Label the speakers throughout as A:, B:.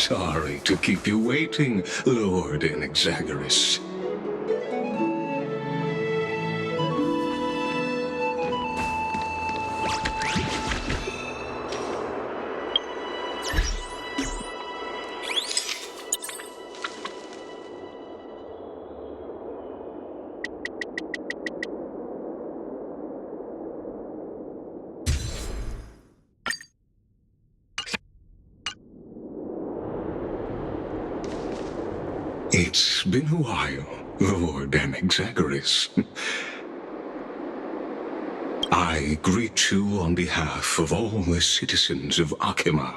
A: sorry to keep you waiting, Lord Anaxagoras. It's been a while, Lord Anaxagoras. I greet you on behalf of all the citizens of Akima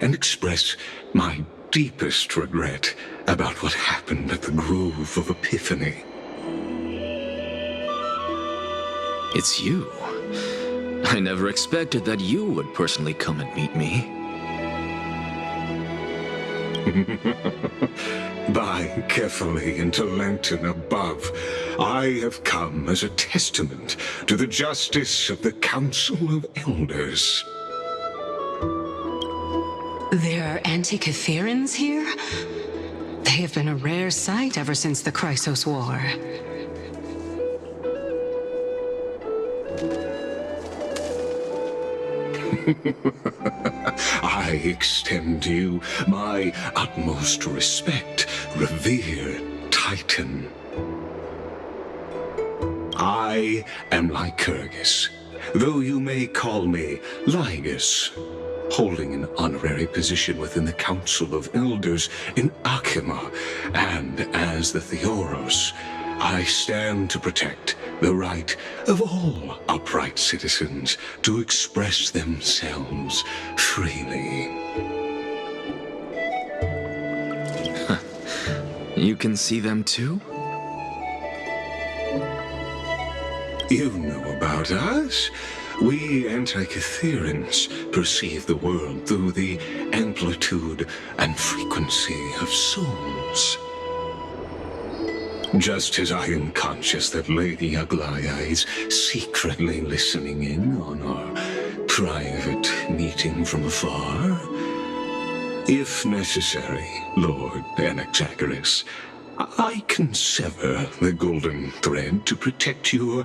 A: and express my deepest regret about what happened at the Grove of Epiphany.
B: It's you. I never expected that you would personally come and meet me.
A: By carefully into Lantern above, I have come as a testament to the justice of the Council of Elders.
C: There are Antikytherans here? They have been a rare sight ever since the Chrysos War.
A: I extend to you my utmost respect, revered Titan. I am Lycurgus, though you may call me Ligus, holding an honorary position within the Council of Elders in Akima, and as the Theoros, I stand to protect the right of all upright citizens to express themselves freely.
B: You can see them too?
A: You know about us. We Antikytherans perceive the world through the amplitude and frequency of souls. Just as I am conscious that Lady Aglaya is secretly listening in on our private meeting from afar, if necessary, Lord Anaxagoras, I can sever the golden thread to protect your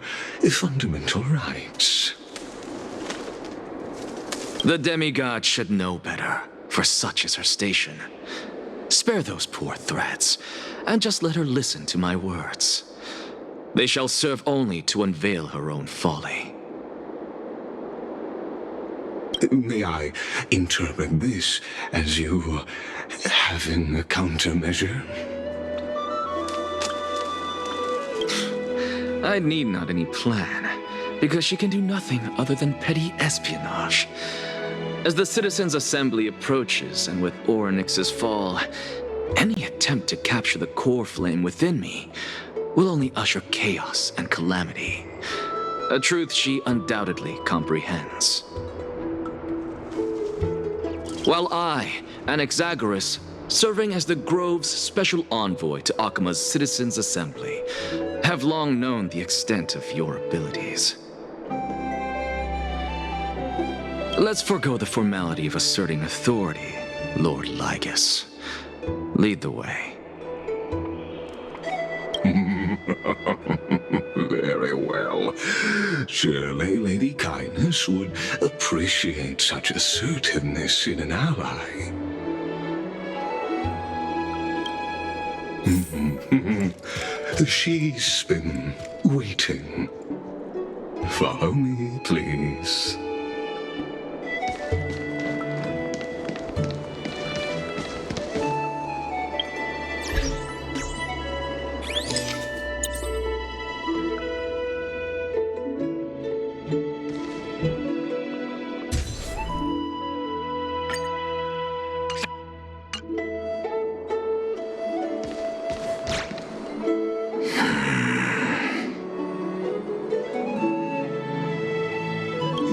A: fundamental rights.
B: The demigod should know better, for such is her station. Spare those poor threats, and just let her listen to my words. They shall serve only to unveil her own folly.
A: May I interpret this as you having a countermeasure?
B: I need not any plan, because she can do nothing other than petty espionage. As the Citizens' Assembly approaches, and with Orynyx's fall, any attempt to capture the core flame within me will only usher chaos and calamity, a truth she undoubtedly comprehends. While I, Anaxagoras, serving as the Grove's special envoy to Akima's Citizens' Assembly, have long known the extent of your abilities. Let's forego the formality of asserting authority, Lord Ligus. Lead the way.
A: Very well. Surely Lady Kindness would appreciate such assertiveness in an ally. She's been waiting. Follow me, please.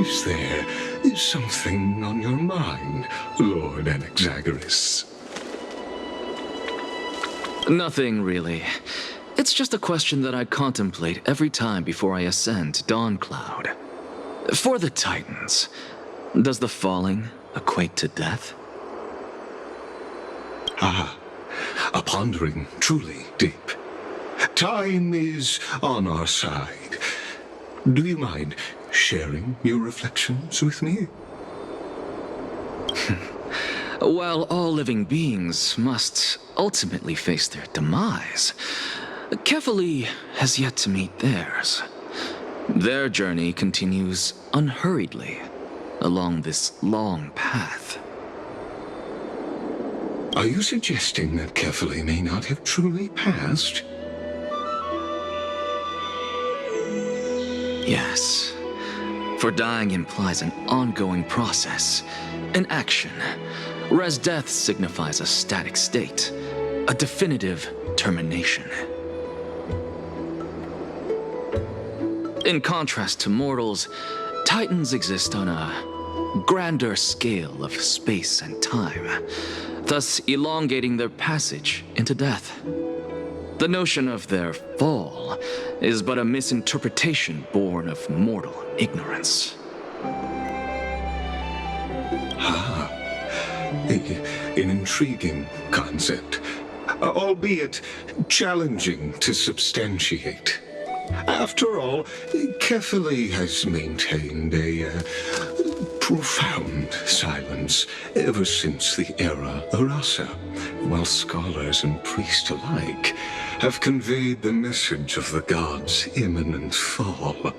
A: Is there something on your mind, Lord Anaxagoras?
B: Nothing, really. It's just a question that I contemplate every time before I ascend to Dawn Cloud. For the Titans, does the falling equate to death?
A: Ah, a pondering truly deep. Time is on our side. Do you mind sharing your reflections with me?
B: While all living beings must ultimately face their demise, Kefali has yet to meet theirs. Their journey continues unhurriedly along this long path.
A: Are you suggesting that Kefali may not have truly passed?
B: Yes, for dying implies an ongoing process, an action, whereas death signifies a static state, a definitive termination. In contrast to mortals, Titans exist on a grander scale of space and time, thus elongating their passage into death. The notion of their fall is but a misinterpretation born of mortal ignorance.
A: An intriguing concept, albeit challenging to substantiate. After all, Kefali has maintained a profound silence ever since the era Arasa, while scholars and priests alike have conveyed the message of the gods' imminent fall.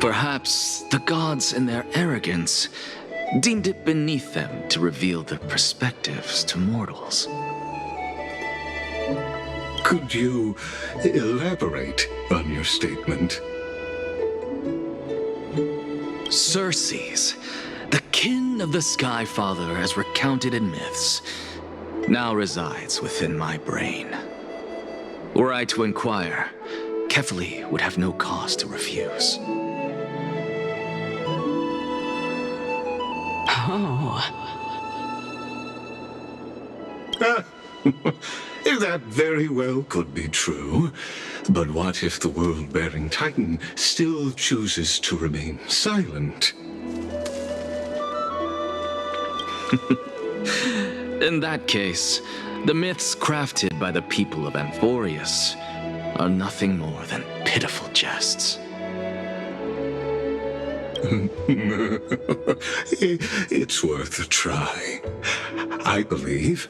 B: Perhaps the gods in their arrogance deemed it beneath them to reveal their perspectives to mortals.
A: Could you elaborate on your statement?
B: Circes, the kin of the Sky Father as recounted in myths, now resides within my brain. Were I to inquire, Kefali would have no cause to refuse.
A: That very well could be true. But what if the world-bearing Titan still chooses to remain silent?
B: In that case, the myths crafted by the people of Amphorius are nothing more than pitiful jests.
A: It's worth a try. I believe,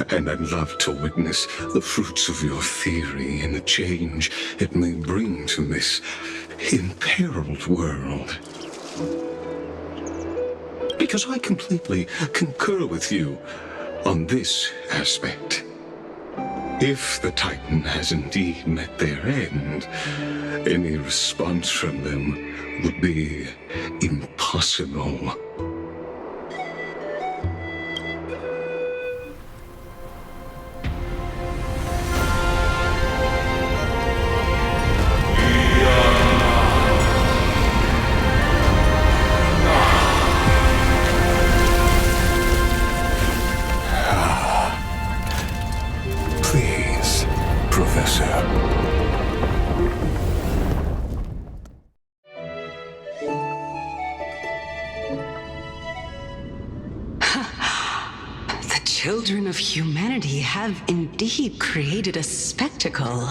A: and I'd love to witness the fruits of your theory and the change it may bring to this imperiled world. Because I completely concur with you on this aspect. If the Titan has indeed met their end, any response from them would be impossible. Please, Professor.
C: The children of humanity have indeed created a spectacle.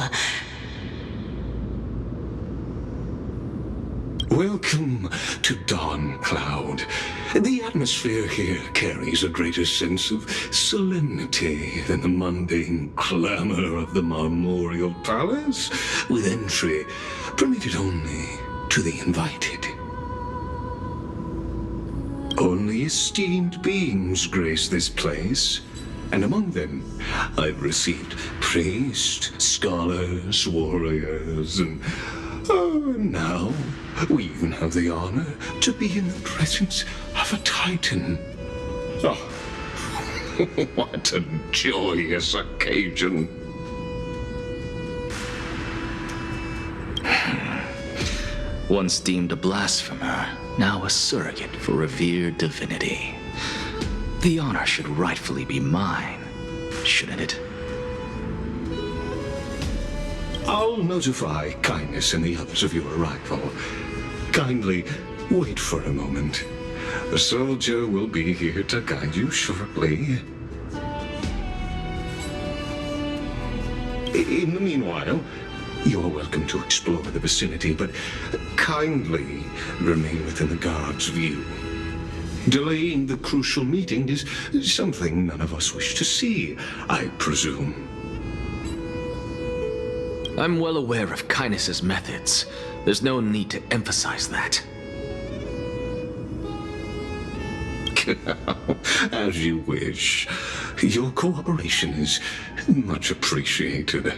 A: Welcome to Dawn Cloud. The atmosphere here carries a greater sense of solemnity than the mundane clamor of the Marmorial Palace, with entry permitted only to the invited. Only esteemed beings grace this place, and among them I've received priests, scholars, warriors, and now we even have the honor to be in the presence of a Titan. Oh, what a joyous occasion.
B: Once deemed a blasphemer, now a surrogate for revered divinity. The honor should rightfully be mine, shouldn't it?
A: I'll notify Kindness and the others of your arrival. Kindly wait for a moment. A soldier will be here to guide you shortly. In the meanwhile, you're welcome to explore the vicinity, but kindly remain within the guard's view. Delaying the crucial meeting is something none of us wish to see, I presume.
B: I'm well aware of Kindness's methods. There's no need to emphasize that.
A: As you wish. Your cooperation is much appreciated.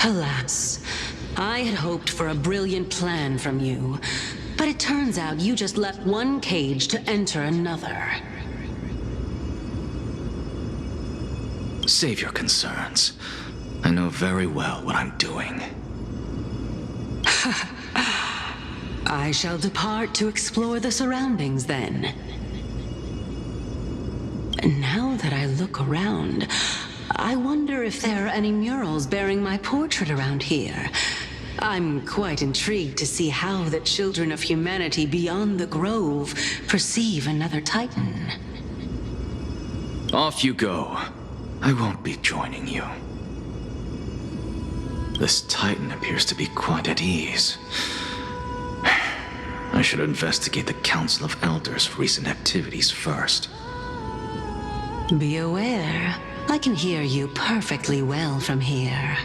C: Alas, I had hoped for a brilliant plan from you, but it turns out you just left one cage to enter another.
B: Save your concerns. I know very well what I'm doing.
C: I shall depart to explore the surroundings then. Now that I look around, I wonder if there are any murals bearing my portrait around here. I'm quite intrigued to see how the children of humanity beyond the grove perceive another Titan.
B: Off you go. I won't be joining you. This Titan appears to be quite at ease. I should investigate the Council of Elders' recent activities first.
C: Be aware, I can hear you perfectly well from here.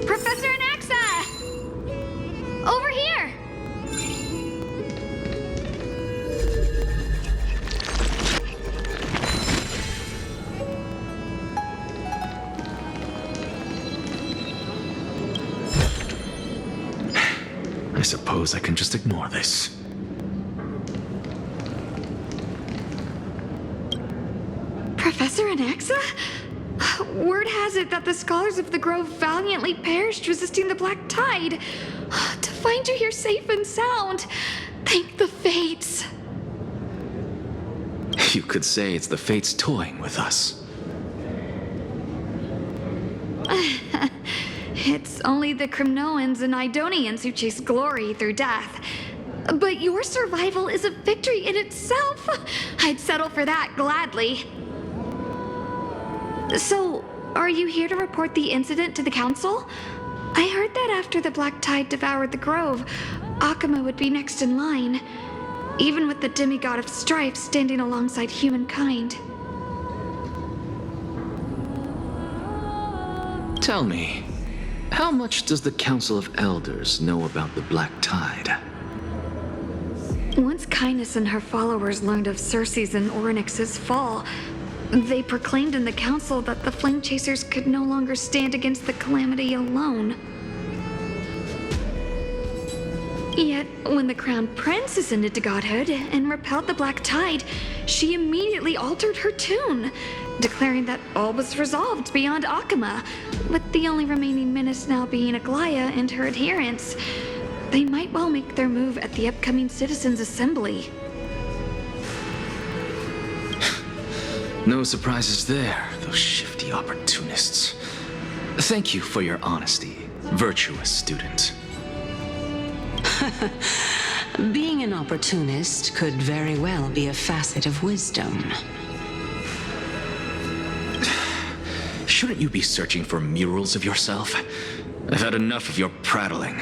D: Professor Anaxa! Over here!
B: I suppose I can just ignore this.
D: Professor Anaxa? Word has it that the scholars of the Grove valiantly perished resisting the Black Tide. To find you here safe and sound, thank the fates.
B: You could say it's the fates toying with us.
D: It's only the Crimnoans and Idonians who chase glory through death. But your survival is a victory in itself. I'd settle for that gladly. So, are you here to report the incident to the council? I heard that after the Black Tide devoured the Grove, Akama would be next in line, even with the demigod of strife standing alongside humankind.
B: Tell me, how much does the Council of Elders know about the Black Tide?
D: Once Kindness and her followers learned of Circe's and Orynyx's fall, they proclaimed in the council that the Flame Chasers could no longer stand against the calamity alone. Yet, when the Crown Prince ascended to godhood and repelled the Black Tide, she immediately altered her tune, declaring that all was resolved beyond Akama, with the only remaining menace now being Aglaya and her adherents. They might well make their move at the upcoming Citizens' Assembly.
B: No surprises there, those shifty opportunists. Thank you for your honesty, virtuous student.
C: Being an opportunist could very well be a facet of wisdom.
B: Shouldn't you be searching for murals of yourself? I've had enough of your prattling.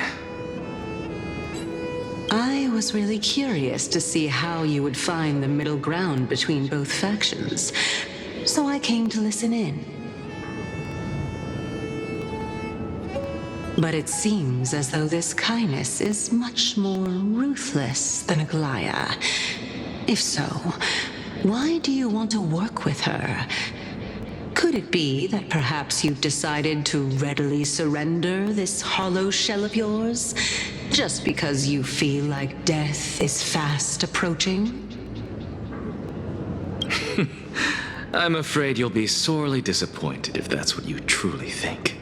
C: I was really curious to see how you would find the middle ground between both factions, so I came to listen in. But it seems as though this Kindness is much more ruthless than Aglaya. If so, why do you want to work with her? Could it be that perhaps you've decided to readily surrender this hollow shell of yours, just because you feel like death is fast approaching?
B: I'm afraid you'll be sorely disappointed if that's what you truly think.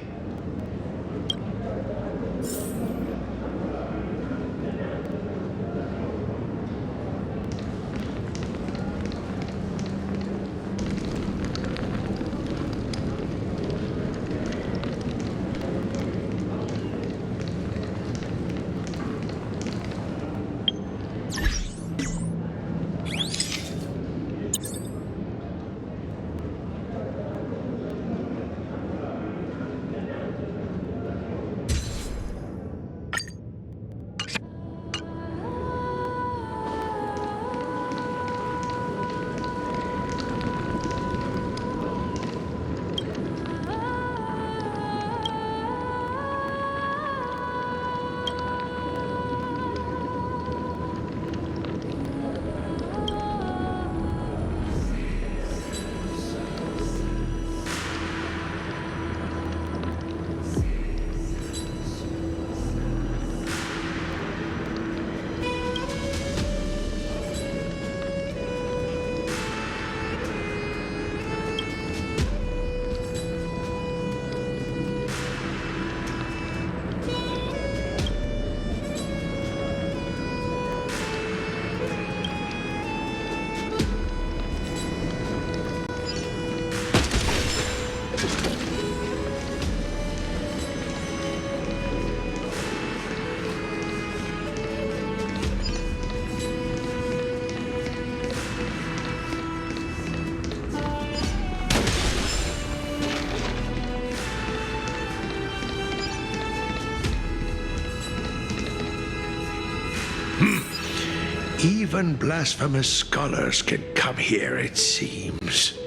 E: Even blasphemous scholars can come here, it seems.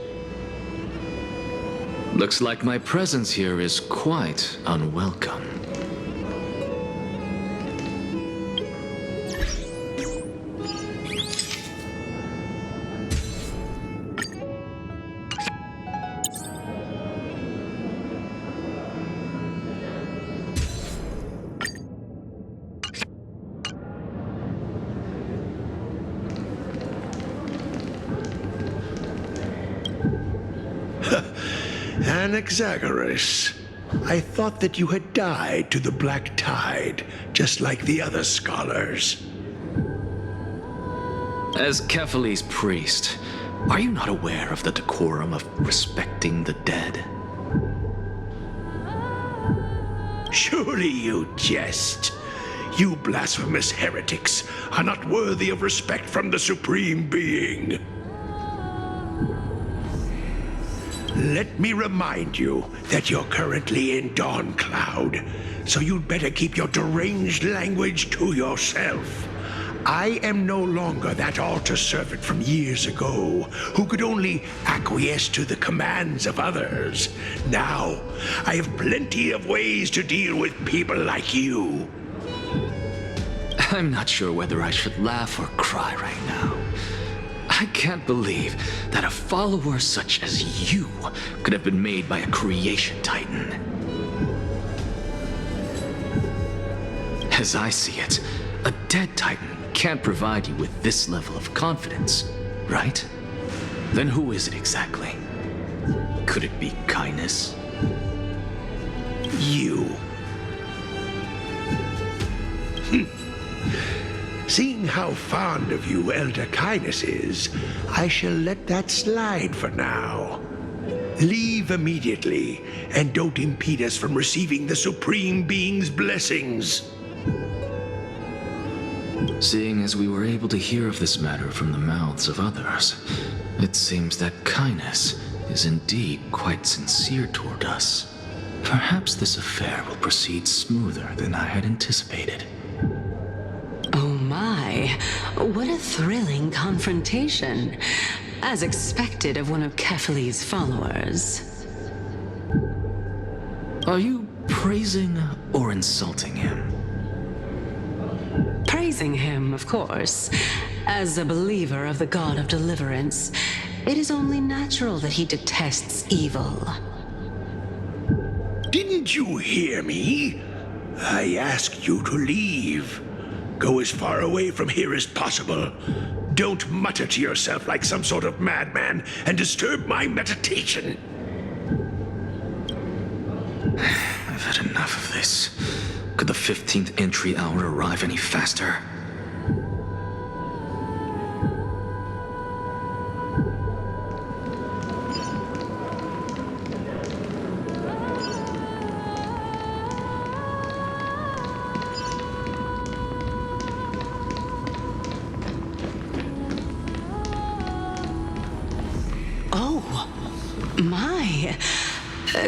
B: Looks like my presence here is quite unwelcome.
E: Anaxa, I thought that you had died to the Black Tide, just like the other scholars.
B: As Kephale's priest, are you not aware of the decorum of respecting the dead?
E: Surely you jest. You blasphemous heretics are not worthy of respect from the Supreme Being. Let me remind you that you're currently in Dawn Cloud, so you'd better keep your deranged language to yourself. I am no longer that altar servant from years ago who could only acquiesce to the commands of others. Now, I have plenty of ways to deal with people like you.
B: I'm not sure whether I should laugh or cry right now. I can't believe that a follower such as you could have been made by a creation titan. As I see it, a dead titan can't provide you with this level of confidence, right? Then who is it exactly? Could it be Kindness?
E: You. Seeing how fond of you Elder Kindness is, I shall let that slide for now. Leave immediately, and don't impede us from receiving the Supreme Being's blessings.
B: Seeing as we were able to hear of this matter from the mouths of others, it seems that Kindness is indeed quite sincere toward us. Perhaps this affair will proceed smoother than I had anticipated.
C: Oh my, what a thrilling confrontation. As expected of one of Kefali's followers.
B: Are you praising or insulting him?
C: Praising him, of course. As a believer of the God of Deliverance, it is only natural that he detests evil.
E: Didn't you hear me? I asked you to leave. Go as far away from here as possible. Don't mutter to yourself like some sort of madman and disturb my meditation.
B: I've had enough of this. Could the 15th entry hour arrive any faster?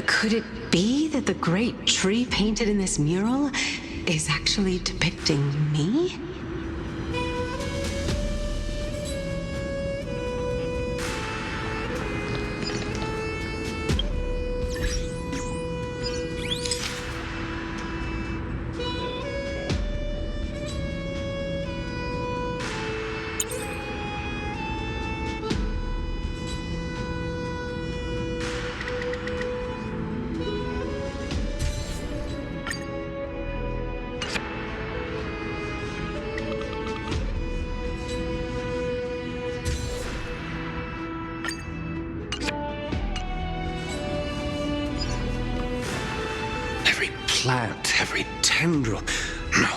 C: Could it be that the great tree painted in this mural is actually depicting me?
F: Plant, every tendril, no,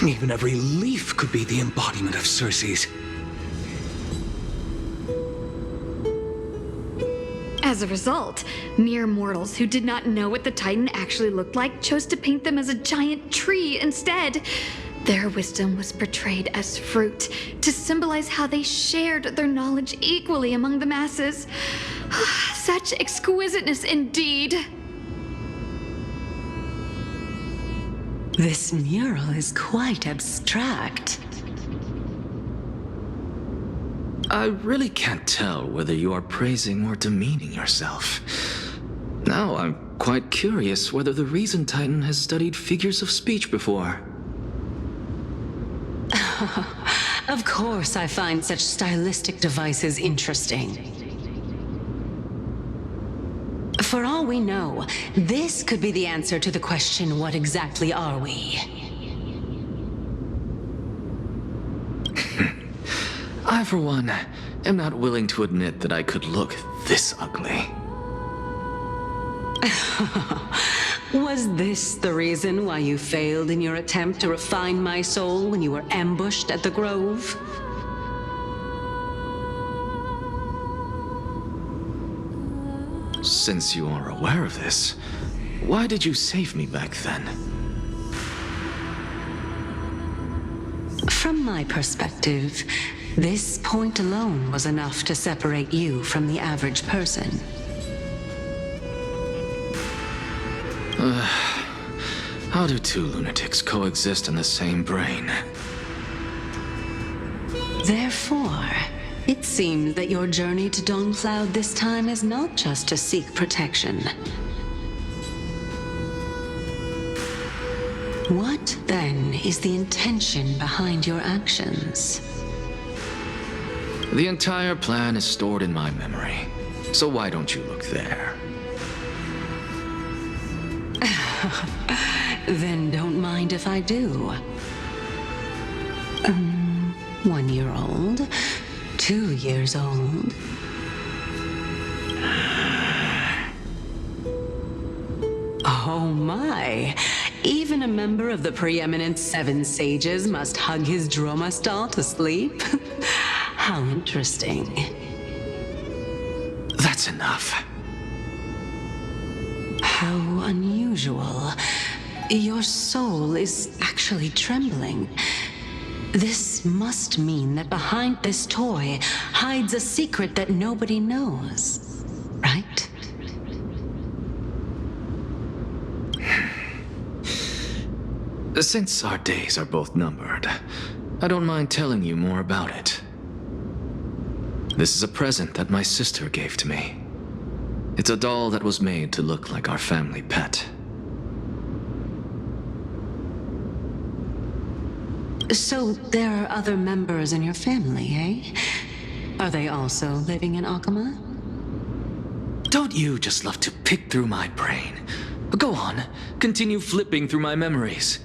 F: even every leaf could be the embodiment of Circe's.
D: As a result, mere mortals who did not know what the Titan actually looked like chose to paint them as a giant tree instead. Their wisdom was portrayed as fruit, to symbolize how they shared their knowledge equally among the masses. Such exquisiteness indeed.
C: This mural is quite abstract.
B: I really can't tell whether you are praising or demeaning yourself. Now I'm quite curious whether the Reason Titan has studied figures of speech before.
C: Of course I find such stylistic devices interesting. For all we know, this could be the answer to the question, what exactly are we?
B: I, for one, am not willing to admit that I could look this ugly.
C: Was this the reason why you failed in your attempt to refine my soul when you were ambushed at the Grove?
B: Since you are aware of this, why did you save me back then?
C: From my perspective, this point alone was enough to separate you from the average person.
B: How do two lunatics coexist in the same brain?
C: Therefore, it seems that your journey to Dawncloud this time is not just to seek protection. What, then, is the intention behind your actions?
B: The entire plan is stored in my memory, so why don't you look there?
C: Then don't mind if I do. 1 year old, 2 years old. Oh my! Even a member of the preeminent 7 sages must hug his droma stall to sleep? How interesting.
B: That's enough.
C: How unusual. Your soul is actually trembling. This must mean that behind this toy hides a secret that nobody knows, right?
B: Since our days are both numbered, I don't mind telling you more about it. This is a present that my sister gave to me. It's a doll that was made to look like our family pet.
C: So there are other members in your family, eh? Are they also living in Akama?
B: Don't you just love to pick through my brain? Go on, continue flipping through my memories.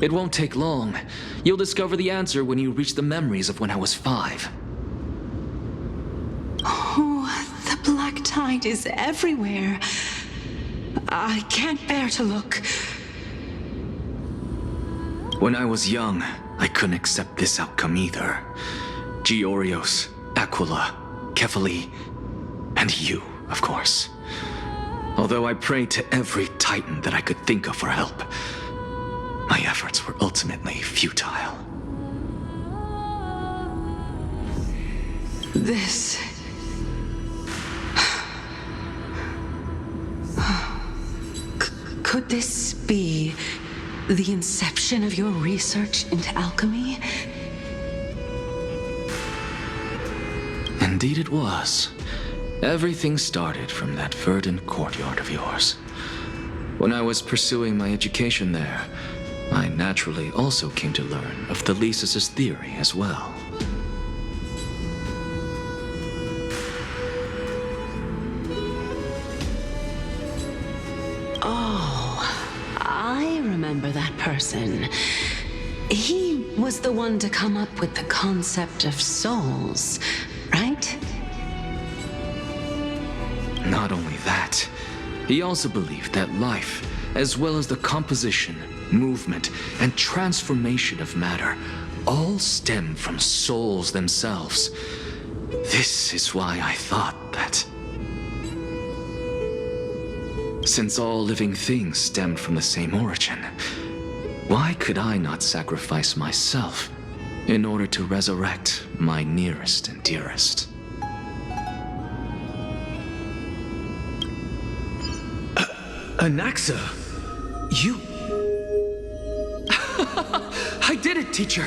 B: It won't take long. You'll discover the answer when you reach the memories of when I was 5.
C: Oh, the black tide is everywhere. I can't bear to look.
B: When I was young, I couldn't accept this outcome either. Georios, Aquila, Kefali, and you, of course. Although I prayed to every titan that I could think of for help, my efforts were ultimately futile.
C: This... Could this be the inception of your research into alchemy?
B: Indeed it was. Everything started from that verdant courtyard of yours. When I was pursuing my education there, I naturally also came to learn of Thalesis' theory as well.
C: I remember that person. He was the one to come up with the concept of souls, right?
B: Not only that, he also believed that life, as well as the composition, movement, and transformation of matter, all stem from souls themselves. This is why I thought that since all living things stemmed from the same origin, why could I not sacrifice myself in order to resurrect my nearest and dearest?
F: Anaxa, you...
B: I did it, teacher!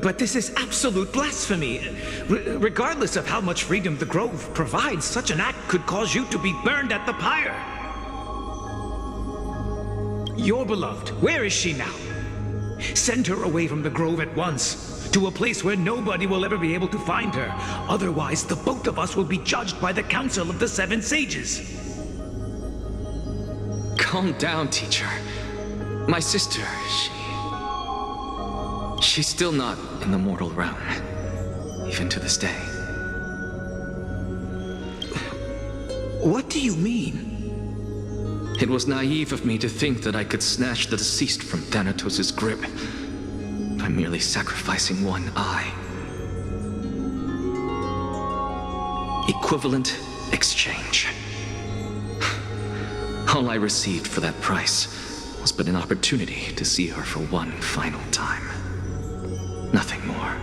G: But this is absolute blasphemy. Regardless of how much freedom the Grove provides, such an act could cause you to be burned at the pyre. Your beloved, where is she now? Send her away from the Grove at once, to a place where nobody will ever be able to find her. Otherwise, the both of us will be judged by the Council of the Seven Sages.
B: Calm down, teacher. My sister, she's still not in the mortal realm, even to this day.
G: What do you mean?
B: It was naive of me to think that I could snatch the deceased from Thanatos' grip by merely sacrificing one eye. Equivalent exchange. All I received for that price was but an opportunity to see her for one final time. Nothing more.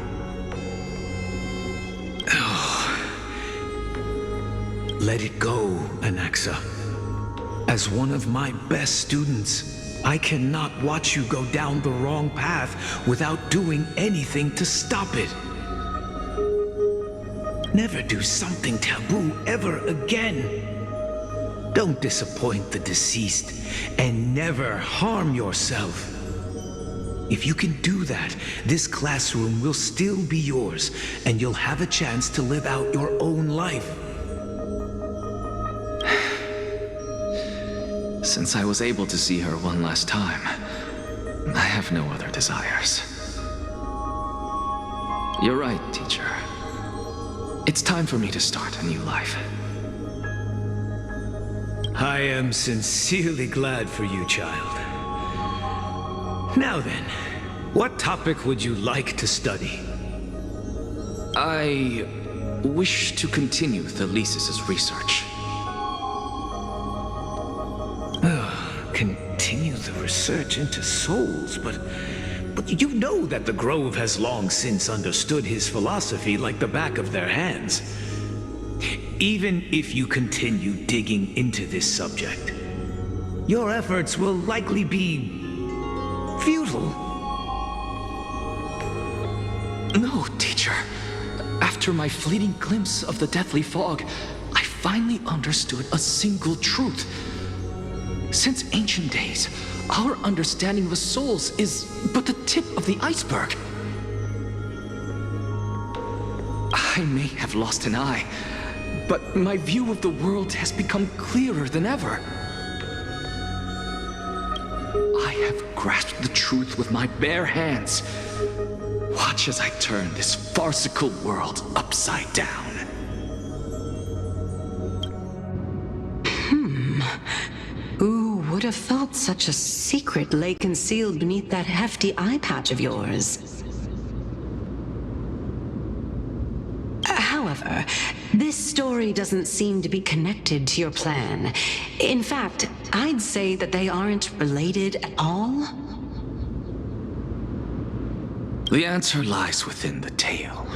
G: Let it go, Anaxa. As one of my best students, I cannot watch you go down the wrong path without doing anything to stop it. Never do something taboo ever again. Don't disappoint the deceased, and never harm yourself. If you can do that, this classroom will still be yours, and you'll have a chance to live out your own life.
B: Since I was able to see her one last time, I have no other desires. You're right, teacher. It's time for me to start a new life.
G: I am sincerely glad for you, child. Now then, what topic would you like to study?
B: I wish to continue Thalesis' research.
G: Continue the research into souls, but you know that the Grove has long since understood his philosophy like the back of their hands. Even if you continue digging into this subject, your efforts will likely be futile.
B: No, teacher. After my fleeting glimpse of the deathly fog, I finally understood a single truth. Since ancient days, our understanding of the souls is but the tip of the iceberg. I may have lost an eye, but my view of the world has become clearer than ever. I have grasped the truth with my bare hands. Watch as I turn this farcical world upside down.
C: Who would have thought such a secret lay concealed beneath that hefty eye patch of yours? However, this story doesn't seem to be connected to your plan. In fact, I'd say that they aren't related at all.
B: The answer lies within the tale.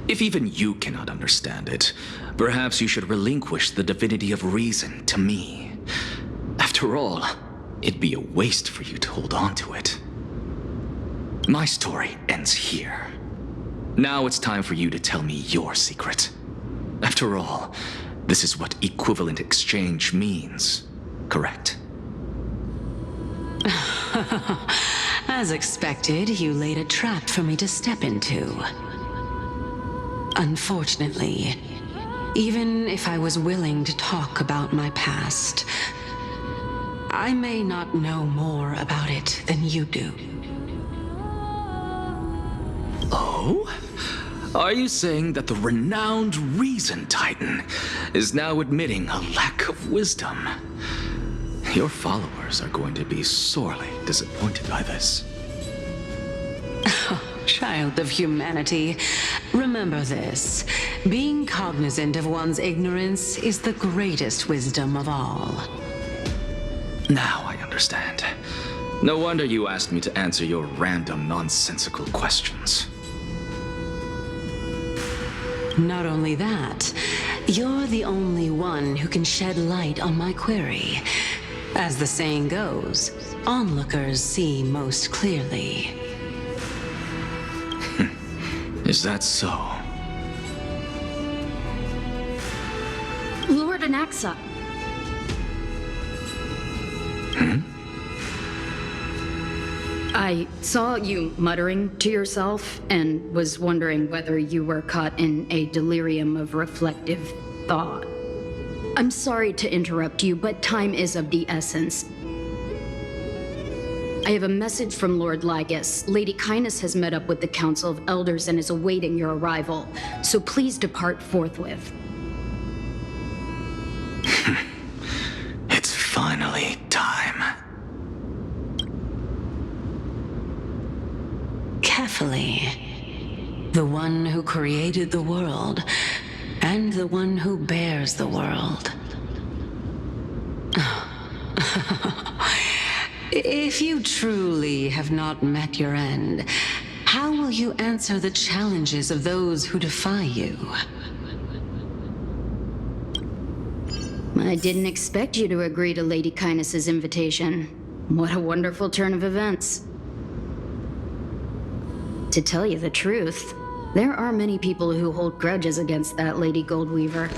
B: If even you cannot understand it, perhaps you should relinquish the divinity of reason to me. After all, it'd be a waste for you to hold on to it. My story ends here. Now it's time for you to tell me your secret. After all, this is what equivalent exchange means, correct?
C: As expected, you laid a trap for me to step into. Unfortunately, even if I was willing to talk about my past, I may not know more about it than you do.
B: Oh? Are you saying that the renowned Reason Titan is now admitting a lack of wisdom? Your followers are going to be sorely disappointed by this.
C: Child of humanity, remember this. Being cognizant of one's ignorance is the greatest wisdom of all.
B: Now I understand. No wonder you asked me to answer your random, nonsensical questions.
C: Not only that, you're the only one who can shed light on my query. As the saying goes, onlookers see most clearly.
B: Is that so?
H: Lord Anaxa. I saw you muttering to yourself and was wondering whether you were caught in a delirium of reflective thought. I'm sorry to interrupt you, but time is of the essence. I have a message from Lord Ligus. Lady Kindness has met up with the Council of Elders and is awaiting your arrival, so please depart forthwith.
B: It's finally time.
C: Carefully. The one who created the world, and the one who bears the world. If you truly have not met your end, how will you answer the challenges of those who defy you?
H: I didn't expect you to agree to Lady Kindness's invitation. What a wonderful turn of events. To tell you the truth, there are many people who hold grudges against that Lady Goldweaver.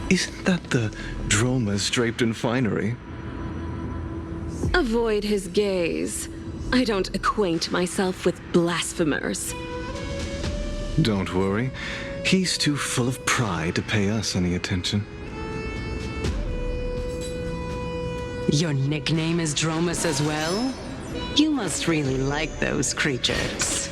F: Isn't that the dromas draped in finery?
I: Avoid his gaze. I don't acquaint myself with blasphemers.
F: Don't worry. He's too full of pride to pay us any attention.
C: Your nickname is Dromus as well? You must really like those creatures.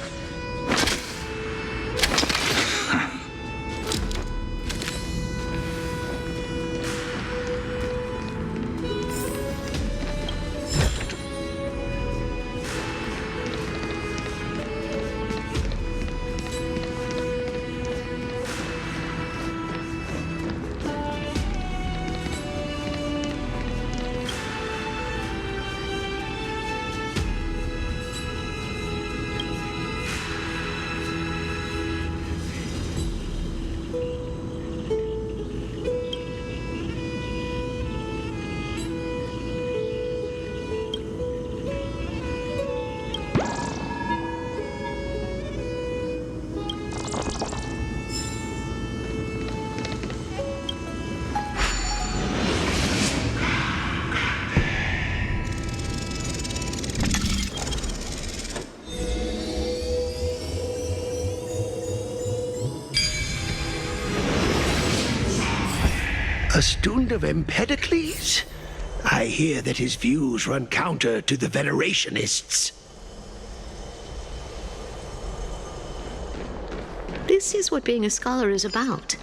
E: A student of Empedocles? I hear that his views run counter to the Venerationists.
J: This is what being a scholar is about.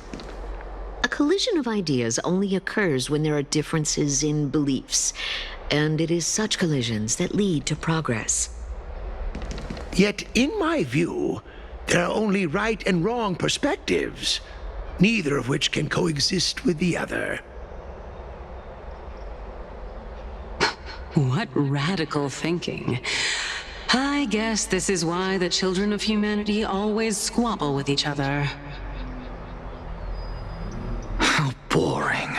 J: A collision of ideas only occurs when there are differences in beliefs, and it is such collisions that lead to progress.
E: Yet, in my view, there are only right and wrong perspectives, neither of which can coexist with the other.
C: What radical thinking. I guess this is why the children of humanity always squabble with each other.
B: How boring.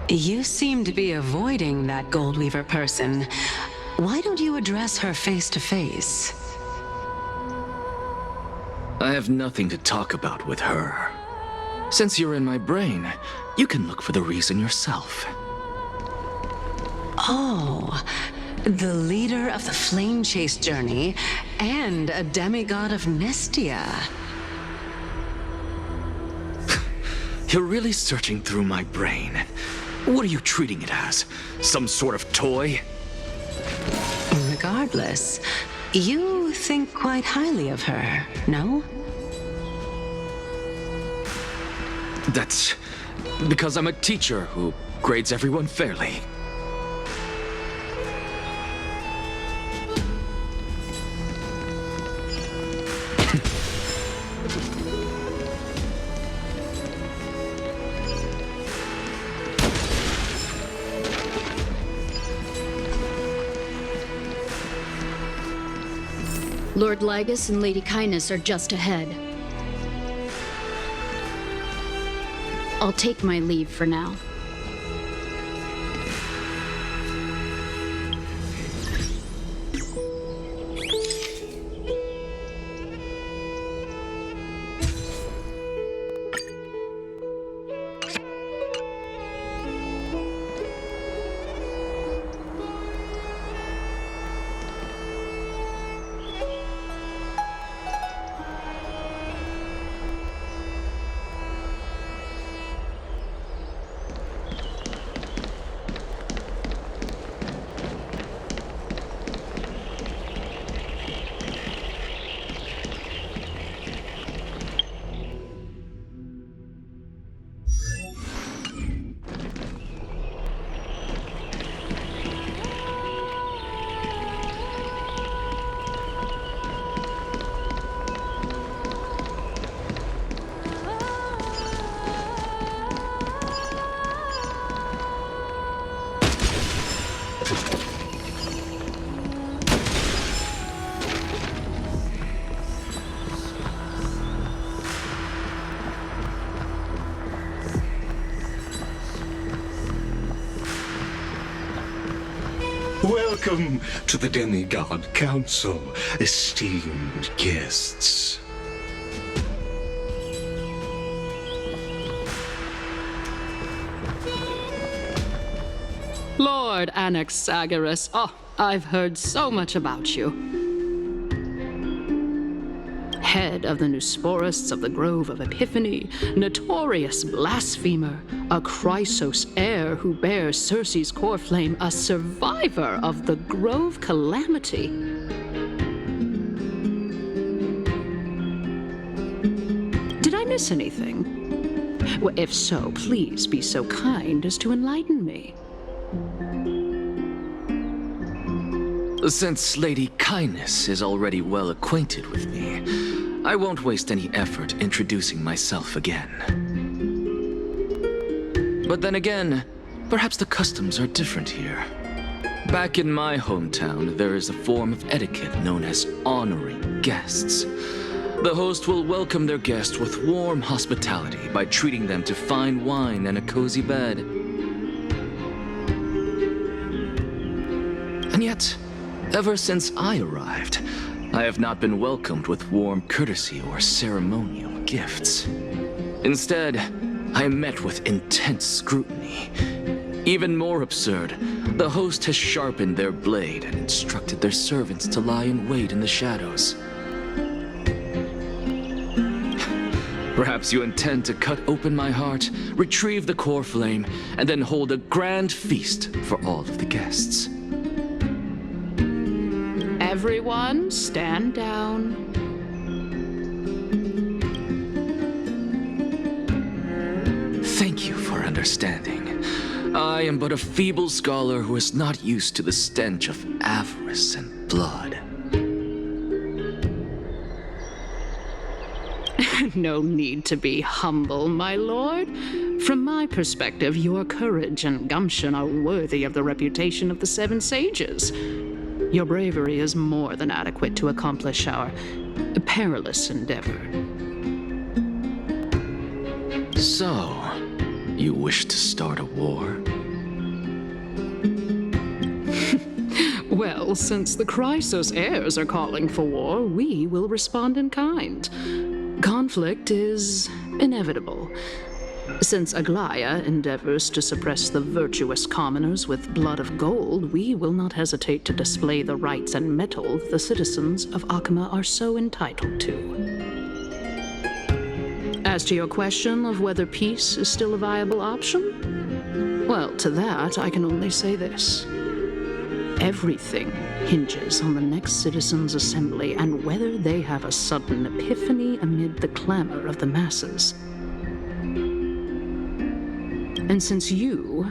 C: You seem to be avoiding that Goldweaver person. Why don't you address her face to face?
B: I have nothing to talk about with her. Since you're in my brain, you can look for the reason yourself.
C: Oh, the leader of the Flame Chase journey and a demigod of Nestia.
B: You're really searching through my brain. What are you treating it as? Some sort of toy?
C: Regardless, you think quite highly of her, no?
B: That's because I'm a teacher who grades everyone fairly.
H: Lord Lygus and Lady Kindness are just ahead. I'll take my leave for now.
A: Welcome to the Demigod Council, esteemed guests.
K: Lord Anaxagoras, oh, I've heard so much about you. Head of the Neusporists of the Grove of Epiphany, notorious blasphemer, a Chrysos heir who bears Circe's core flame, a survivor of the Grove calamity. Did I miss anything? Well, if so, please be so kind as to enlighten me.
B: Since Lady Kindness is already well acquainted with me, I won't waste any effort introducing myself again. But then again, perhaps the customs are different here. Back in my hometown, there is a form of etiquette known as honoring guests. The host will welcome their guest with warm hospitality by treating them to fine wine and a cozy bed. And yet, ever since I arrived, I have not been welcomed with warm courtesy or ceremonial gifts. Instead, I am met with intense scrutiny. Even more absurd, the host has sharpened their blade and instructed their servants to lie in wait in the shadows. Perhaps you intend to cut open my heart, retrieve the core flame, and then hold a grand feast for all of the guests.
K: Everyone, stand down.
B: Thank you for understanding. I am but a feeble scholar who is not used to the stench of avarice and blood.
K: No need to be humble, my lord. From my perspective, your courage and gumption are worthy of the reputation of the Seven Sages. Your bravery is more than adequate to accomplish our perilous endeavor.
B: So, you wish to start a war?
K: Well, since the Chrysos heirs are calling for war, we will respond in kind. Conflict is inevitable. Since Aglaya endeavors to suppress the virtuous commoners with blood of gold, we will not hesitate to display the rights and mettle the citizens of Akama are so entitled to. As to your question of whether peace is still a viable option, well, to that I can only say this. Everything hinges on the next citizens' assembly and whether they have a sudden epiphany amid the clamor of the masses. And since you,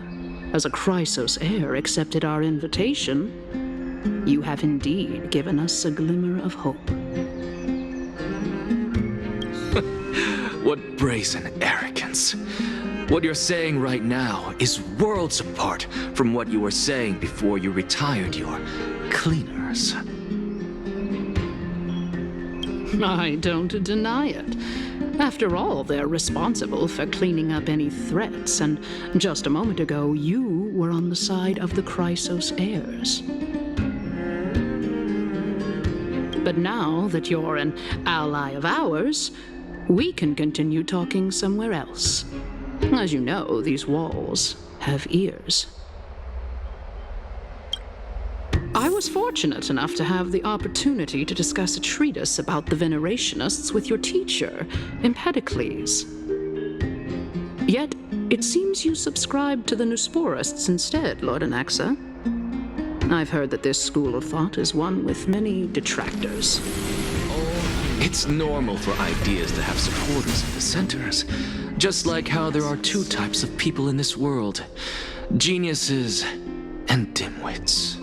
K: as a Chrysos heir, accepted our invitation, you have indeed given us a glimmer of hope.
B: What brazen arrogance. What you're saying right now is worlds apart from what you were saying before you retired your cleaners.
K: I don't deny it. After all, they're responsible for cleaning up any threats, and just a moment ago, you were on the side of the Chrysos heirs. But now that you're an ally of ours, we can continue talking somewhere else. As you know, these walls have ears. I was fortunate enough to have the opportunity to discuss a treatise about the Venerationists with your teacher, Empedocles. Yet, it seems you subscribe to the Nusporists instead, Lord Anaxa. I've heard that this school of thought is one with many detractors.
B: It's normal for ideas to have supporters and dissenters, just like how there are two types of people in this world, geniuses and dimwits.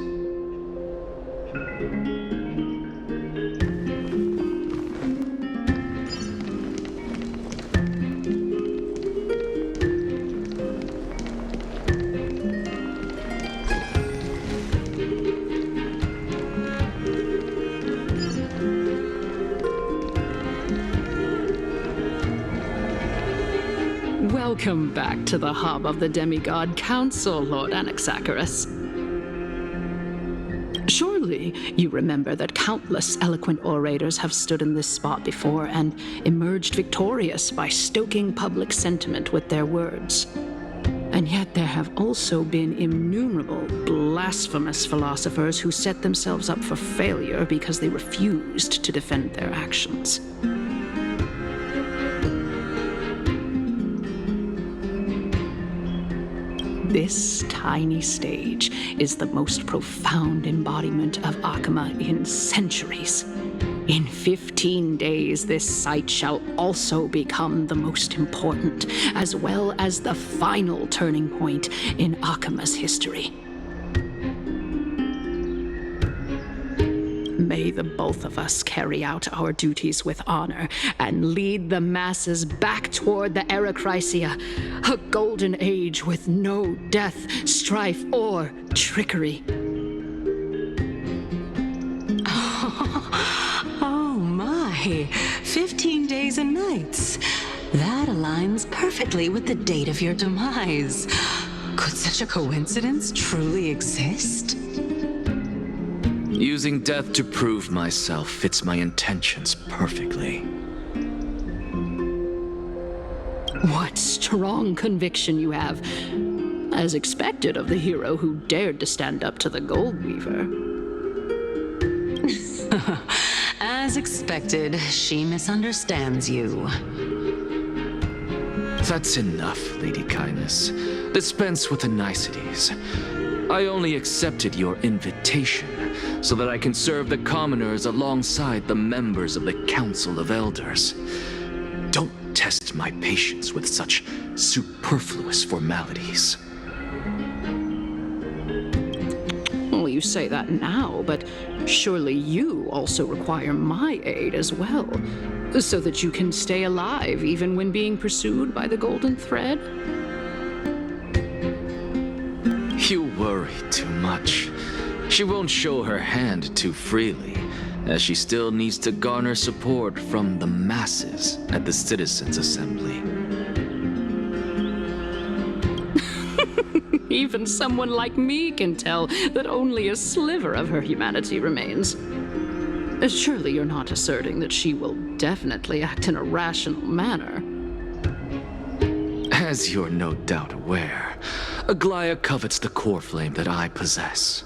K: Welcome back to the hub of the Demigod Council, Lord Anaxagoras. Surely you remember that countless eloquent orators have stood in this spot before and emerged victorious by stoking public sentiment with their words. And yet there have also been innumerable blasphemous philosophers who set themselves up for failure because they refused to defend their actions. This tiny stage is the most profound embodiment of Akama in centuries. In 15 days, this site shall also become the most important, as well as the final turning point in Akama's history. May the both of us carry out our duties with honor and lead the masses back toward the Erechrysia, a golden age with no death, strife, or trickery.
C: Oh my, 15 days and nights. That aligns perfectly with the date of your demise. Could such a coincidence truly exist?
B: Using death to prove myself fits my intentions perfectly.
K: What strong conviction you have, as expected of the hero who dared to stand up to the Gold Weaver.
C: As expected, she misunderstands you.
B: That's enough, Lady Kindness. Dispense with the niceties. I only accepted your invitation so that I can serve the commoners alongside the members of the Council of Elders. Don't test my patience with such superfluous formalities.
K: Well, you say that now, but surely you also require my aid as well, so that you can stay alive even when being pursued by the Golden Thread?
B: You worry too much. She won't show her hand too freely, as she still needs to garner support from the masses at the Citizens' Assembly.
K: Even someone like me can tell that only a sliver of her humanity remains. Surely you're not asserting that she will definitely act in a rational manner.
B: As you're no doubt aware, Aglaya covets the core flame that I possess,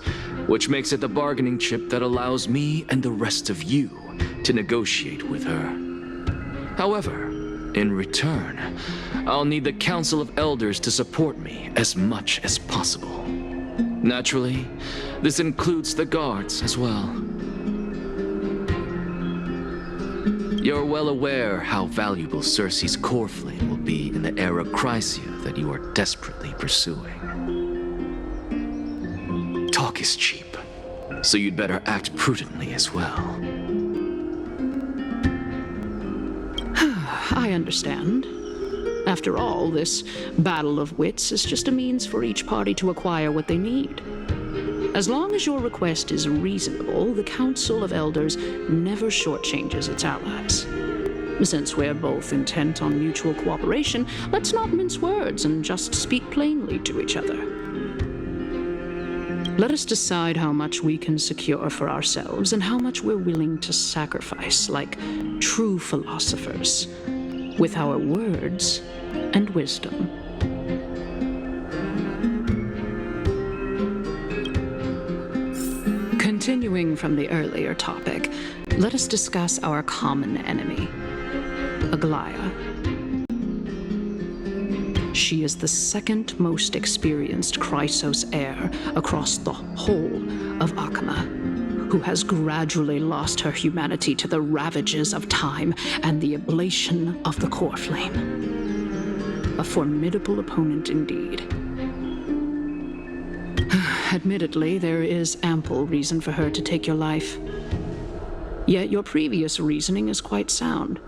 B: which makes it the bargaining chip that allows me and the rest of you to negotiate with her. However, in return, I'll need the Council of Elders to support me as much as possible. Naturally, this includes the guards as well. You're well aware how valuable Cersei's core flame will be in the era Chrysia that you are desperately pursuing. Talk is cheap, so you'd better act prudently as well.
K: I understand. After all, this battle of wits is just a means for each party to acquire what they need. As long as your request is reasonable, the Council of Elders never shortchanges its allies. Since we're both intent on mutual cooperation, let's not mince words and just speak plainly to each other. Let us decide how much we can secure for ourselves and how much we're willing to sacrifice, like true philosophers, with our words and wisdom. Continuing from the earlier topic, let us discuss our common enemy, Aglaya. She is the second most experienced Chrysos heir across the whole of Akama, who has gradually lost her humanity to the ravages of time and the ablation of the core flame. A formidable opponent indeed. Admittedly, there is ample reason for her to take your life. Yet your previous reasoning is quite sound.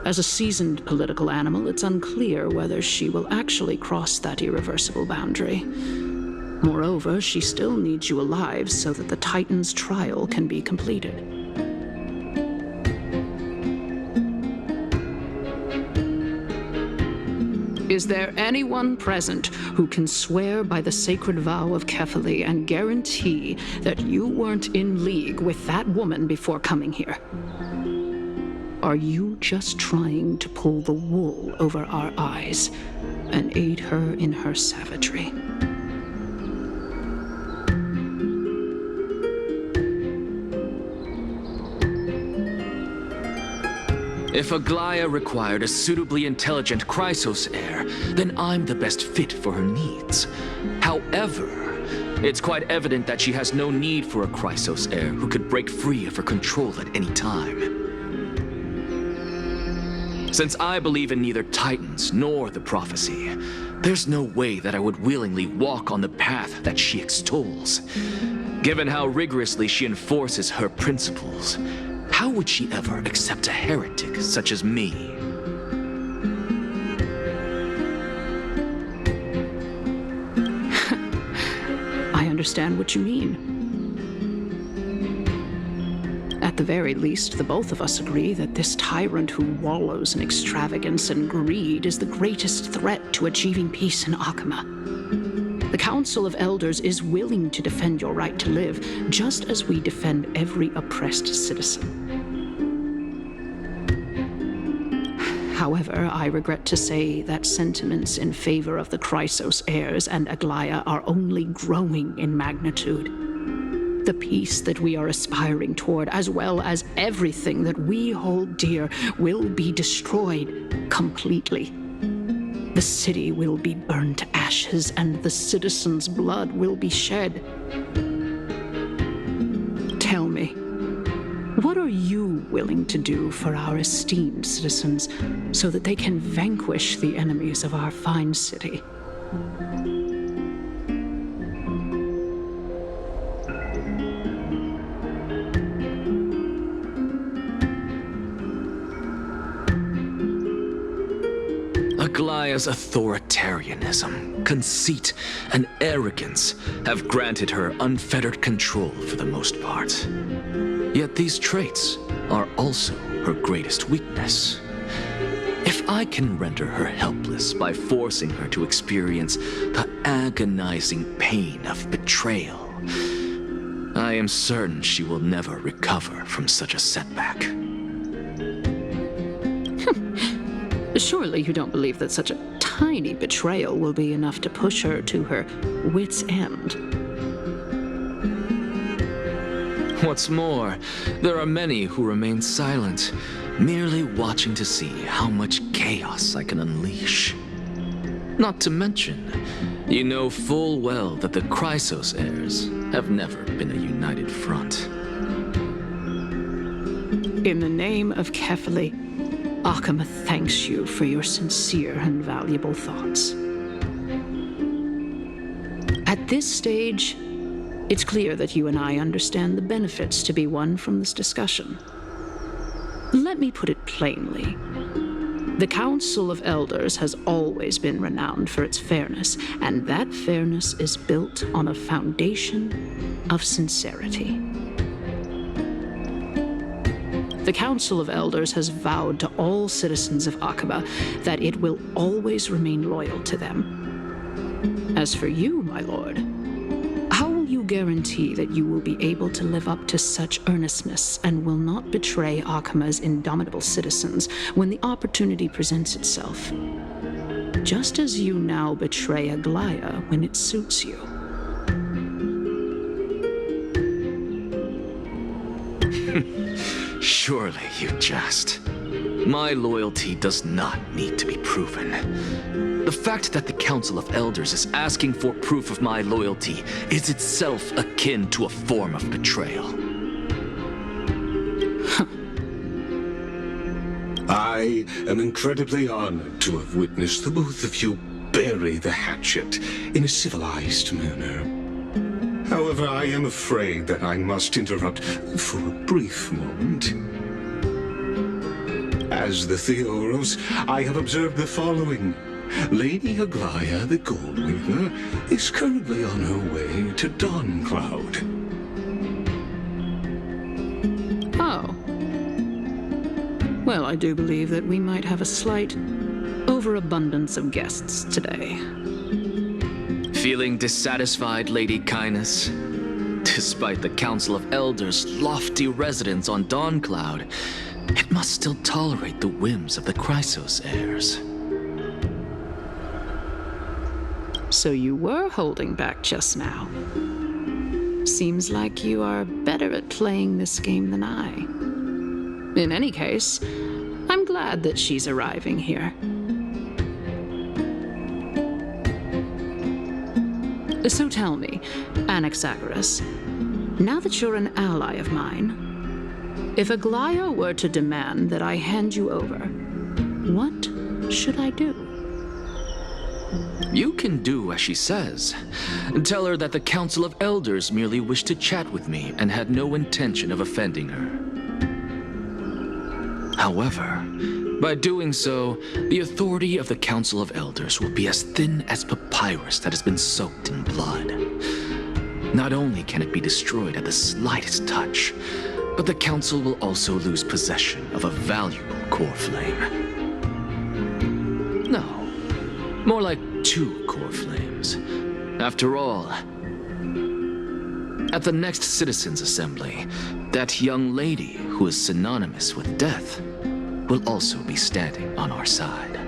K: As a seasoned political animal, it's unclear whether she will actually cross that irreversible boundary. Moreover, she still needs you alive so that the Titan's trial can be completed. Is there anyone present who can swear by the sacred vow of Kefali and guarantee that you weren't in league with that woman before coming here? Are you just trying to pull the wool over our eyes and aid her in her savagery?
B: If Aglaya required a suitably intelligent Chrysos heir, then I'm the best fit for her needs. However, it's quite evident that she has no need for a Chrysos heir who could break free of her control at any time. Since I believe in neither Titans nor the prophecy, there's no way that I would willingly walk on the path that she extols. Given how rigorously she enforces her principles, how would she ever accept a heretic such as me?
K: I understand what you mean. At the very least, the both of us agree that this tyrant who wallows in extravagance and greed is the greatest threat to achieving peace in Akama. The Council of Elders is willing to defend your right to live, just as we defend every oppressed citizen. However, I regret to say that sentiments in favor of the Chrysos heirs and Aglaya are only growing in magnitude. The peace that we are aspiring toward, as well as everything that we hold dear, will be destroyed completely. The city will be burned to ashes, and the citizens' blood will be shed. Tell me, what are you willing to do for our esteemed citizens so that they can vanquish the enemies of our fine city?
B: Aglaya's authoritarianism, conceit, and arrogance have granted her unfettered control for the most part. Yet these traits are also her greatest weakness. If I can render her helpless by forcing her to experience the agonizing pain of betrayal, I am certain she will never recover from such a setback.
K: Surely you don't believe that such a tiny betrayal will be enough to push her to her wit's end.
B: What's more, there are many who remain silent, merely watching to see how much chaos I can unleash. Not to mention, you know full well that the Chrysos heirs have never been a united front.
K: In the name of Kefali, Akama thanks you for your sincere and valuable thoughts. At this stage, it's clear that you and I understand the benefits to be won from this discussion. Let me put it plainly. The Council of Elders has always been renowned for its fairness, and that fairness is built on a foundation of sincerity. The Council of Elders has vowed to all citizens of Akaba that it will always remain loyal to them. As for you, my lord, how will you guarantee that you will be able to live up to such earnestness and will not betray Akama's indomitable citizens when the opportunity presents itself? Just as you now betray Aglaya when it suits you.
B: Surely you jest. My loyalty does not need to be proven. The fact that the Council of Elders is asking for proof of my loyalty is itself akin to a form of betrayal.
A: I am incredibly honored to have witnessed the both of you bury the hatchet in a civilized manner. However, I am afraid that I must interrupt for a brief moment. As the Theoros, I have observed the following. Lady Aglaya, the Goldweaver, is currently on her way to Dawncloud.
K: Oh. Well, I do believe that we might have a slight overabundance of guests today.
B: Feeling dissatisfied, Lady Kindness? Despite the Council of Elders' lofty residence on Dawncloud, it must still tolerate the whims of the Chrysos heirs.
K: So you were holding back just now. Seems like you are better at playing this game than I. In any case, I'm glad that she's arriving here. So tell me, Anaxagoras, now that you're an ally of mine, if Aglaya were to demand that I hand you over, what should I do?
B: You can do as she says. Tell her that the Council of Elders merely wished to chat with me and had no intention of offending her. However, by doing so, the authority of the Council of Elders will be as thin as papyrus that has been soaked in blood. Not only can it be destroyed at the slightest touch, but the Council will also lose possession of a valuable core flame. No, more like 2 core flames. After all, at the next Citizens' Assembly, that young lady who is synonymous with death will also be standing on our side.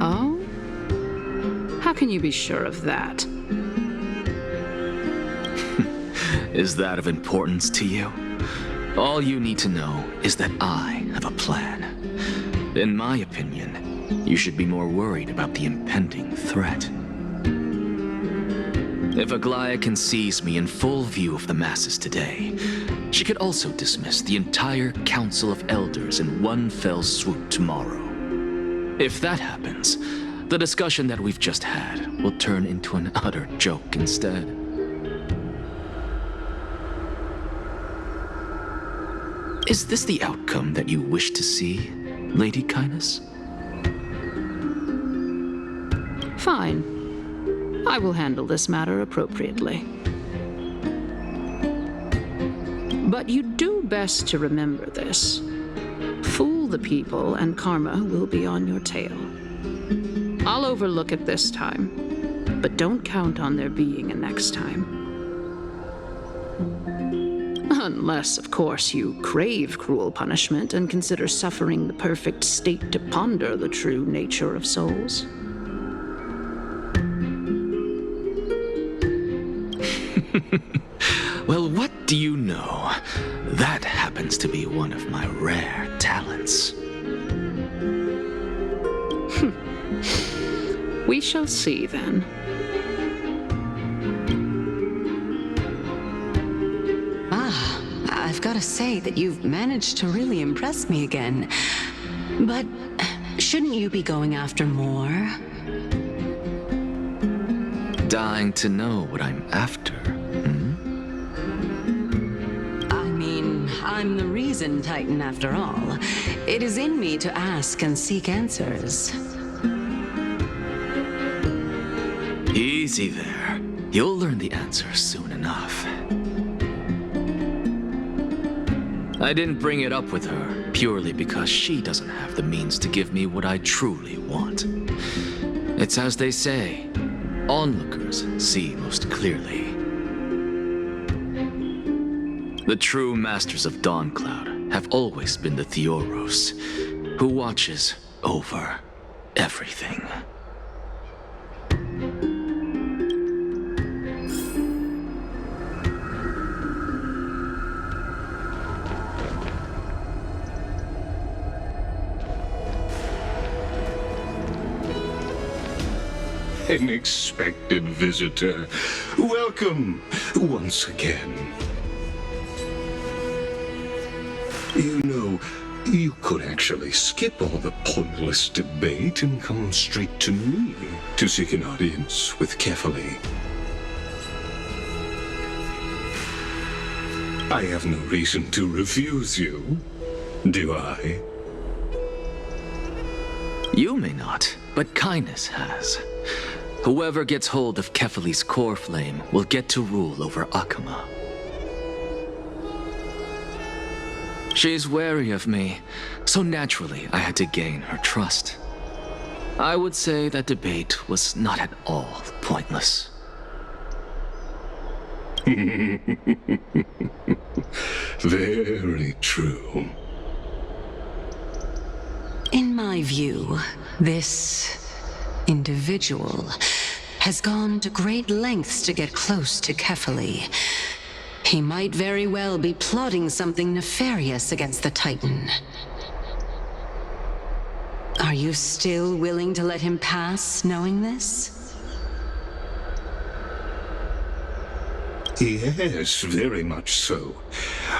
K: Oh? How can you be sure of that?
B: Is that of importance to you? All you need to know is that I have a plan. In my opinion, you should be more worried about the impending threat. If Aglaya can seize me in full view of the masses today, she could also dismiss the entire Council of Elders in one fell swoop tomorrow. If that happens, the discussion that we've just had will turn into an utter joke instead. Is this the outcome that you wish to see, Lady Kindness?
K: Fine. I will handle this matter appropriately. But you do best to remember this. Fool the people and karma will be on your tail. I'll overlook it this time, but don't count on there being a next time. Unless, of course, you crave cruel punishment and consider suffering the perfect state to ponder the true nature of souls.
B: Well, what do you know? That happens to be one of my rare talents.
K: We shall see then.
C: I've got to say that you've managed to really impress me again. But shouldn't you be going after more?
B: Dying to know what I'm after,
C: I mean, I'm the reason Titan after all. It is in me to ask and seek answers.
B: Easy there. You'll learn the answer soon enough. I didn't bring it up with her purely because she doesn't have the means to give me what I truly want. It's as they say, onlookers see most clearly. The true masters of Dawncloud have always been the Theoros, who watches over everything.
A: Unexpected visitor. Welcome once again. You know, you could actually skip all the pointless debate and come straight to me to seek an audience with Kefali. I have no reason to refuse you, do I?
B: You may not, but Kindness has. Whoever gets hold of Kefali's core flame will get to rule over Akama. She's wary of me, so naturally I had to gain her trust. I would say that debate was not at all pointless.
A: Very true.
C: In my view, this individual has gone to great lengths to get close to Kefali. He might very well be plotting something nefarious against the Titan. Are you still willing to let him pass, knowing this?
A: Yes, very much so.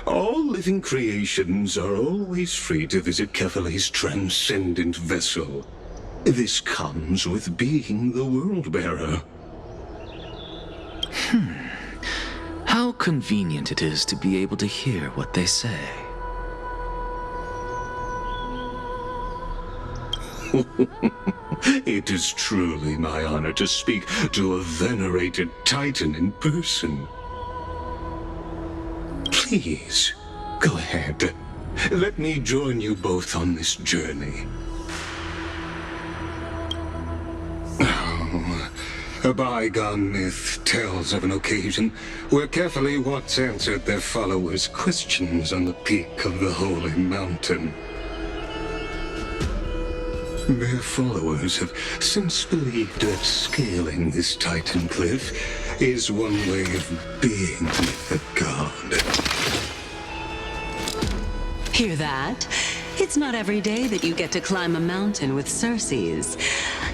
A: All living creations are always free to visit Kefali's transcendent vessel. This comes with being the World-Bearer.
B: How convenient it is to be able to hear what they say.
A: It is truly my honor to speak to a venerated Titan in person. Please, go ahead. Let me join you both on this journey. A bygone myth tells of an occasion where Kefali once answered their followers' questions on the peak of the holy mountain. Their followers have since believed that scaling this Titan cliff is one way of being with a god.
C: Hear that? It's not every day that you get to climb a mountain with Circes.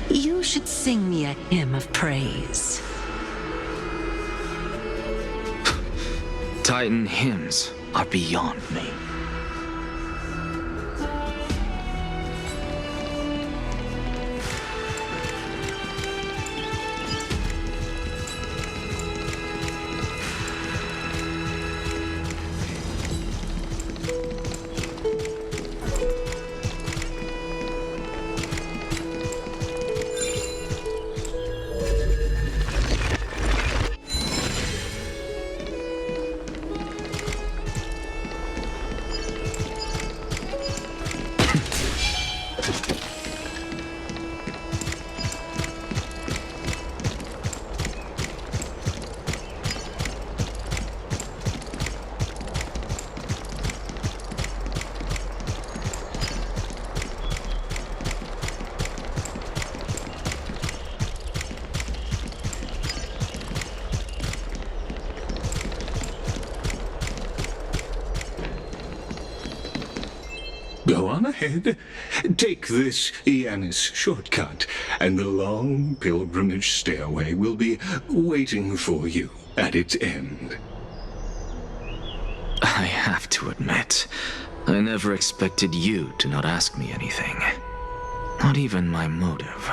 C: You should sing me a hymn of praise.
B: Titan hymns are beyond me.
A: Go on ahead. Take this Yanis shortcut, and the long pilgrimage stairway will be waiting for you at its end.
B: I have to admit, I never expected you to not ask me anything. Not even my motive.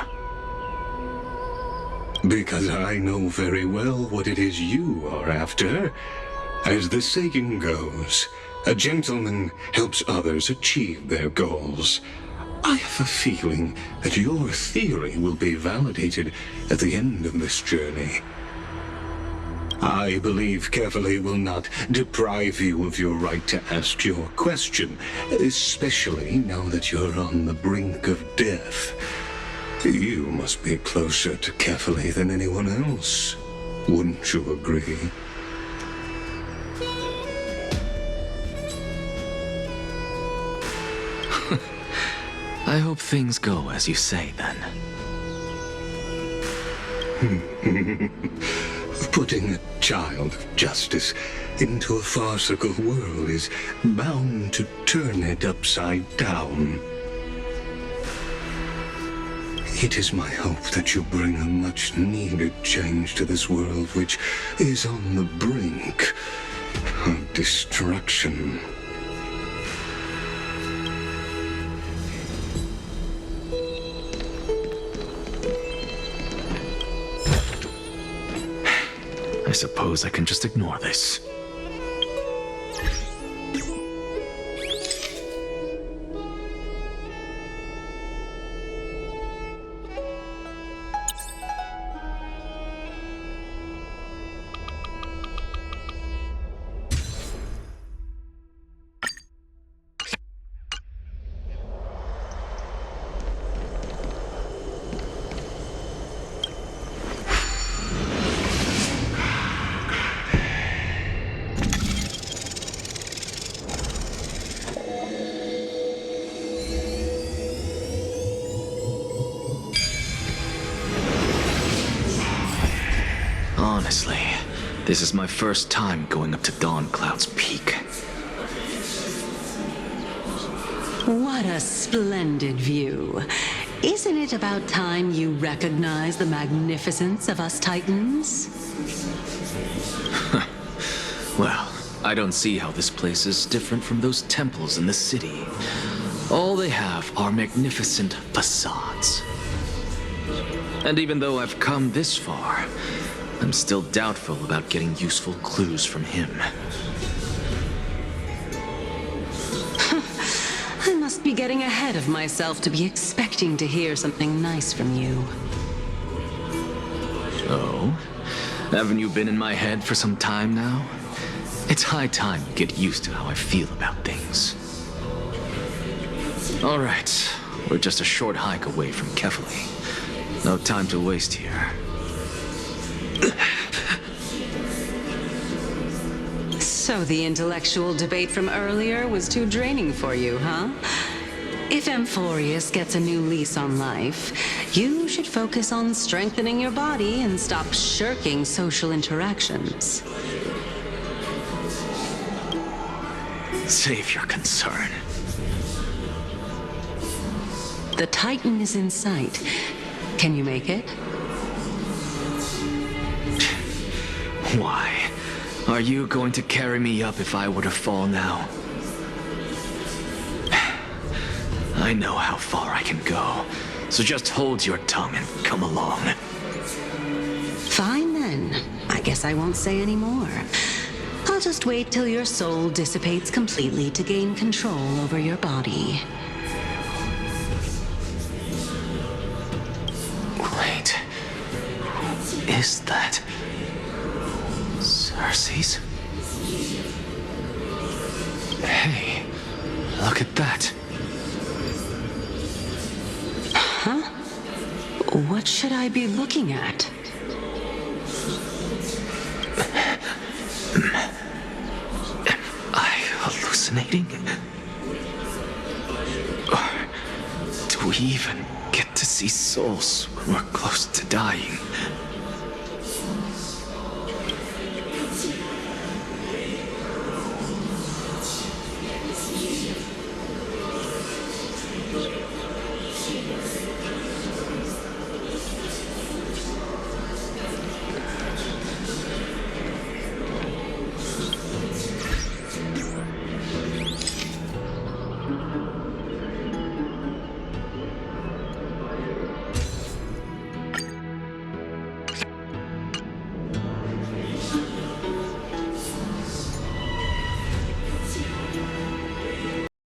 A: Because I know very well what it is you are after. As the saying goes, a gentleman helps others achieve their goals. I have a feeling that your theory will be validated at the end of this journey. I believe Kefali will not deprive you of your right to ask your question, especially now that you're on the brink of death. You must be closer to Kefali than anyone else. Wouldn't you agree?
B: I hope things go as you say, then.
A: Putting a child of justice into a farcical world is bound to turn it upside down. It is my hope that you bring a much-needed change to this world which is on the brink of destruction.
B: I suppose I can just ignore this. Honestly, this is my first time going up to Dawn Cloud's peak.
C: What a splendid view. Isn't it about time you recognize the magnificence of us Titans?
B: Well, I don't see how this place is different from those temples in the city. All they have are magnificent facades. And even though I've come this far, I'm still doubtful about getting useful clues from him.
C: I must be getting ahead of myself to be expecting to hear something nice from you.
B: Oh? Haven't you been in my head for some time now? It's high time you get used to how I feel about things. All right, we're just a short hike away from Kefali. No time to waste here.
C: So the intellectual debate from earlier was too draining for you, huh? If Amphorius gets a new lease on life, you should focus on strengthening your body and stop shirking social interactions.
B: Save your concern.
C: The Titan is in sight. Can you make it?
B: Why? Are you going to carry me up if I were to fall now? I know how far I can go, so just hold your tongue and come along.
C: Fine then. I guess I won't say any more. I'll just wait till your soul dissipates completely to gain control over your body.
B: Wait. Who is that? Cersei's? Hey, look at that.
C: Huh? What should I be looking at?
B: Am I hallucinating? Or do we even get to see souls when we're close to dying?